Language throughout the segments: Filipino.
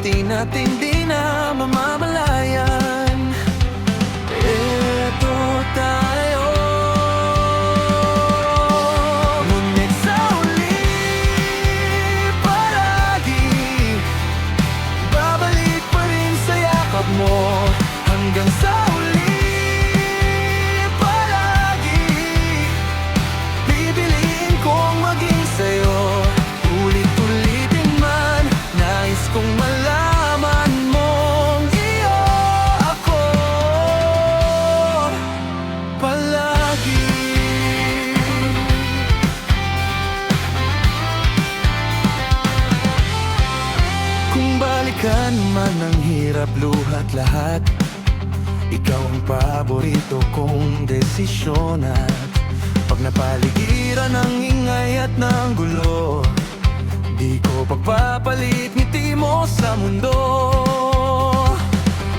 atin at hindi na mamamalayan. Eto tayo, ngunit sa huli palagi babalik pa rin sa yakap mo. Hanggang sa huli palagi pipiliin kong maging sa'yo. Ulit-ulitin man, nais kong malaman mong iyo ako palagi. Kung balikan man ang hirap, luhat lahat, ikaw ang paborito kong desisyon. At pag napaligiran ng ingay at ng gulo, di ko pagpapalit ngiti mo sa mundo.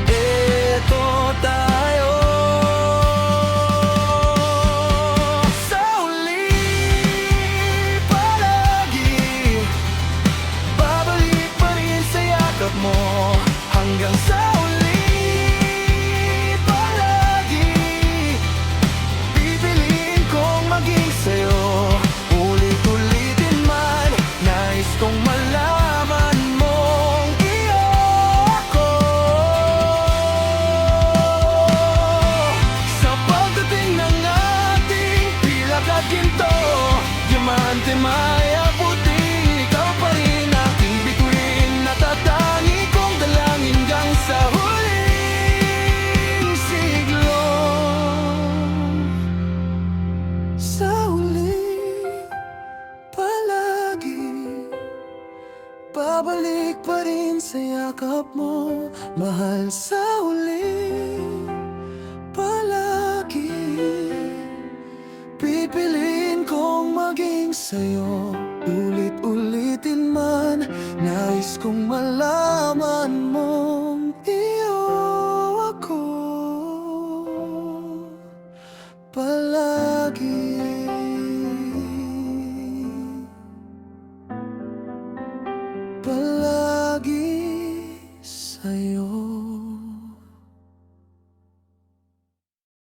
Eto tayo, sa huli palagi babalik pa rin sa yakap mo. Hanggang sa huli palagi pipiliin kong maging sa'yo. Ulit-ulitin man, nais kong malaman mong iyo ako. Sa pagdating ng ating pilak at ginto, diamante, maya, puti, ikaw pa rin aking bituin. Natatangi kong dalangin hanggang sa huling siglo. Sa huli palagi babalik pa rin sa yakap mo, mahal. Sa huli palagi pipiliin kong maging sa'yo. Ulit-ulitin man, nais kong malaman mong iyo ako palagi. Palagi sa'yo.